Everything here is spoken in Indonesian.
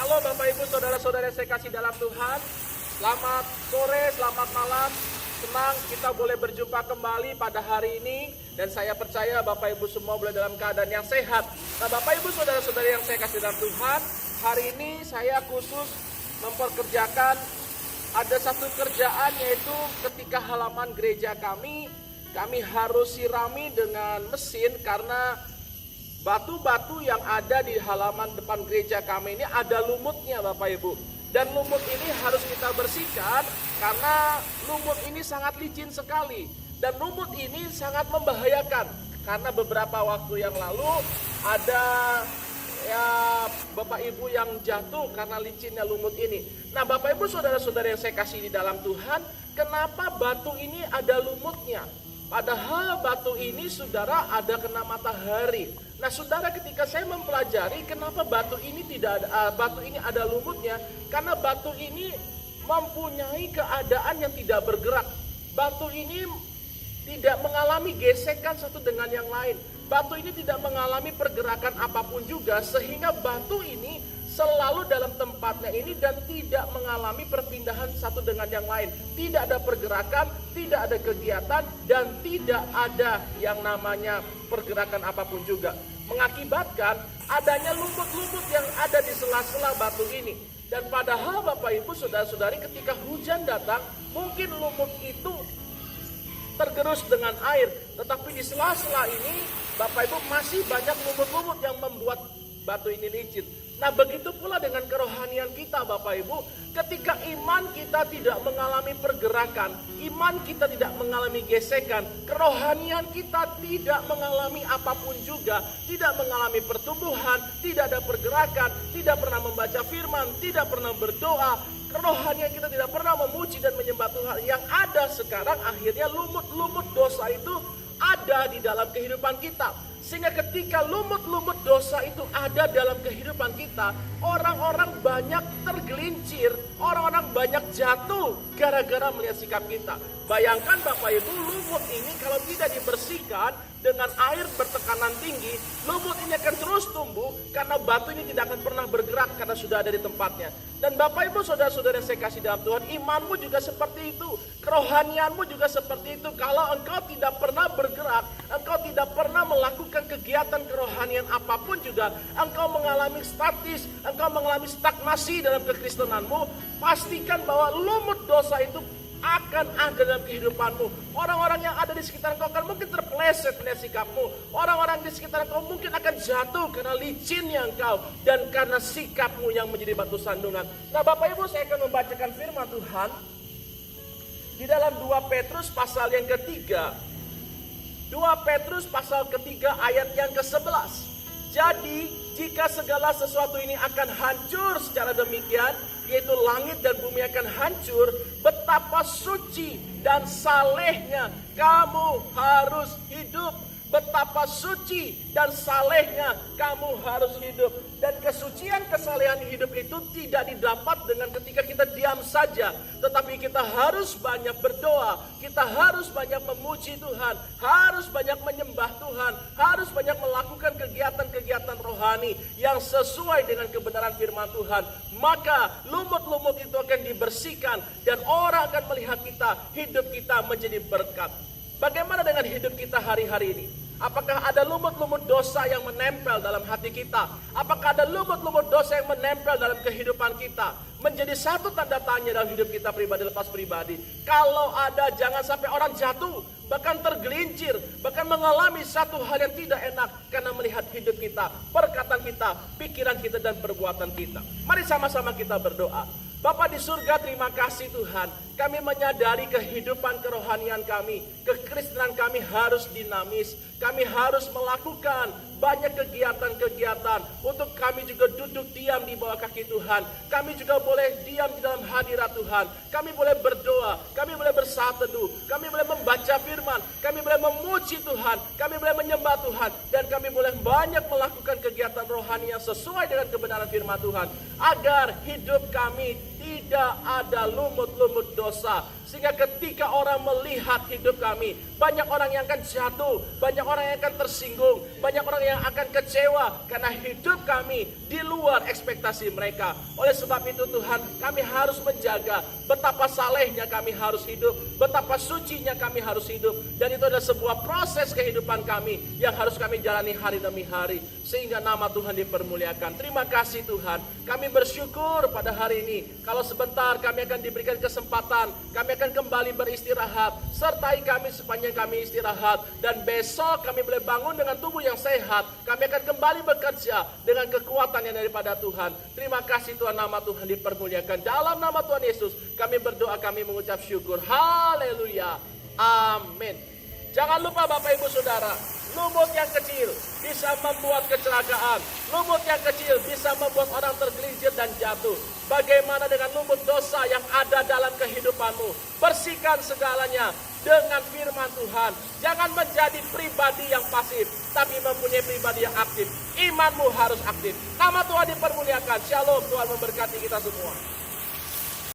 Halo Bapak Ibu Saudara-saudara yang saya kasih dalam Tuhan. Selamat sore, selamat malam. Senang kita boleh berjumpa kembali pada hari ini. Dan saya percaya Bapak Ibu semua boleh dalam keadaan yang sehat. Nah Bapak Ibu Saudara-saudara yang saya kasih dalam Tuhan, hari ini saya khusus memperkerjakan ada satu kerjaan, yaitu ketika halaman gereja kami harus sirami dengan mesin karena batu-batu yang ada di halaman depan gereja kami ini ada lumutnya Bapak Ibu. Dan lumut ini harus kita bersihkan karena lumut ini sangat licin sekali. Dan lumut ini sangat membahayakan karena beberapa waktu yang lalu ada Bapak Ibu yang jatuh karena licinnya lumut ini. Nah Bapak Ibu Saudara-saudara yang saya kasih di dalam Tuhan, kenapa batu ini ada lumutnya? Padahal batu ini saudara ada kena matahari. Nah saudara, ketika saya mempelajari kenapa batu ini ada lumutnya, karena batu ini mempunyai keadaan yang tidak bergerak. Batu ini tidak mengalami gesekan satu dengan yang lain. Batu ini tidak mengalami pergerakan apapun juga, sehingga batu ini selalu dalam tempatnya ini dan tidak mengalami perpindahan satu dengan yang lain. Tidak ada pergerakan, tidak ada kegiatan, dan tidak ada yang namanya pergerakan apapun juga. Mengakibatkan adanya lumut-lumut yang ada di sela-sela batu ini. Dan padahal Bapak Ibu Saudara-saudari, ketika hujan datang, mungkin lumut itu tergerus dengan air. Tetapi di sela-sela ini Bapak Ibu masih banyak lumut-lumut yang membuat batu ini licin. Nah begitu pula dengan kerohanian kita Bapak Ibu. Ketika iman kita tidak mengalami pergerakan, iman kita tidak mengalami gesekan, kerohanian kita tidak mengalami apapun juga, tidak mengalami pertumbuhan, tidak ada pergerakan, tidak pernah membaca firman, tidak pernah berdoa, kerohanian kita tidak pernah memuji dan menyembah Tuhan. Yang ada sekarang akhirnya lumut-lumut dosa itu ada di dalam kehidupan kita. Sehingga ketika lumut-lumut dosa itu ada dalam kehidupan kita, orang-orang banyak tergelincir, orang-orang banyak jatuh gara-gara melihat sikap kita. Bayangkan Bapak Ibu, lumut ini kalau tidak dibersihkan dengan air bertekanan tinggi, lumut ini akan terus tumbuh karena batu ini tidak akan pernah bergerak karena sudah ada di tempatnya. Dan Bapak Ibu Saudara-saudara yang saya kasih dalam Tuhan, imanmu juga seperti itu, kerohanianmu juga seperti itu. Kalau engkau tidak pernah bergerak, engkau tidak pernah melakukan kegiatan kerohanian apapun juga, engkau mengalami statis, engkau mengalami stagnasi dalam kekristenanmu, pastikan bahwa lumut dosa itu akan ada dalam kehidupanmu. Orang-orang yang ada di sekitar engkau akan mungkin terpeleset melihat sikapmu. Orang-orang di sekitar engkau mungkin akan jatuh karena licinnya engkau dan karena sikapmu yang menjadi batu sandungan. Nah Bapak Ibu, saya akan membacakan firman Tuhan di dalam 2 Petrus pasal yang ketiga. 2 Petrus pasal ketiga ayat yang ke-11. Jadi jika segala sesuatu ini akan hancur secara demikian, yaitu langit dan bumi akan hancur, betapa suci dan salehnya kamu harus hidup. Betapa suci dan salehnya kamu harus hidup. Dan kesucian kesalehan hidup itu tidak didapat dengan ketika kita diam saja. Tetapi kita harus banyak berdoa. Kita harus banyak memuji Tuhan. Harus banyak menyembah Tuhan. Harus banyak melakukan kegiatan-kegiatan rohani yang sesuai dengan kebenaran firman Tuhan. Maka lumut-lumut itu akan dibersihkan. Dan orang akan melihat kita, hidup kita menjadi berkat. Bagaimana dengan hidup kita hari-hari ini? Apakah ada lumut-lumut dosa yang menempel dalam hati kita? Apakah ada lumut-lumut dosa yang menempel dalam kehidupan kita? Menjadi satu tanda tanya dalam hidup kita pribadi lepas pribadi. Kalau ada, jangan sampai orang jatuh, bahkan tergelincir, bahkan mengalami satu hal yang tidak enak karena melihat hidup kita, perkataan kita, pikiran kita, dan perbuatan kita. Mari sama-sama kita berdoa. Bapa di surga, terima kasih Tuhan. Kami menyadari kehidupan kerohanian kami, kekristenan kami harus dinamis. Kami harus melakukan banyak kegiatan-kegiatan untuk kami juga duduk diam di bawah kaki Tuhan. Kami juga boleh diam di dalam hadirat Tuhan. Kami boleh berdoa, kami boleh bersaat teduh, kami boleh membaca firman, kami boleh memuji Tuhan, kami boleh menyembah Tuhan, dan kami boleh banyak melakukan kegiatan rohani yang sesuai dengan kebenaran firman Tuhan, agar hidup kami tidak ada lumut-lumut dosa, Sehingga ketika orang melihat hidup kami, banyak orang yang akan jatuh, banyak orang yang akan tersinggung, banyak orang yang akan kecewa karena hidup kami di luar ekspektasi mereka. Oleh sebab itu Tuhan, kami harus menjaga betapa salehnya kami harus hidup, betapa sucinya kami harus hidup. Dan itu adalah sebuah proses kehidupan kami yang harus kami jalani hari demi hari, sehingga nama Tuhan dipermuliakan. Terima kasih Tuhan, kami bersyukur pada hari ini. Kalau sebentar kami akan diberikan kesempatan, kami akan kembali beristirahat. Sertai kami sepanjang kami istirahat. Dan besok kami boleh bangun dengan tubuh yang sehat. Kami akan kembali bekerja dengan kekuatan yang daripada Tuhan. Terima kasih Tuhan, nama Tuhan dipermuliakan. Dalam nama Tuhan Yesus kami berdoa, kami mengucap syukur. Haleluya. Amin. Jangan lupa Bapak Ibu Saudara, lumut yang kecil bisa membuat kecelakaan. Lumut yang kecil bisa membuat orang tergelincir dan jatuh. Bagaimana dengan lumut dosa yang ada dalam kehidupanmu? Bersihkan segalanya dengan firman Tuhan. Jangan menjadi pribadi yang pasif, tapi mempunyai pribadi yang aktif. Imanmu harus aktif. Nama Tuhan dipermuliakan. Shalom, Tuhan memberkati kita semua.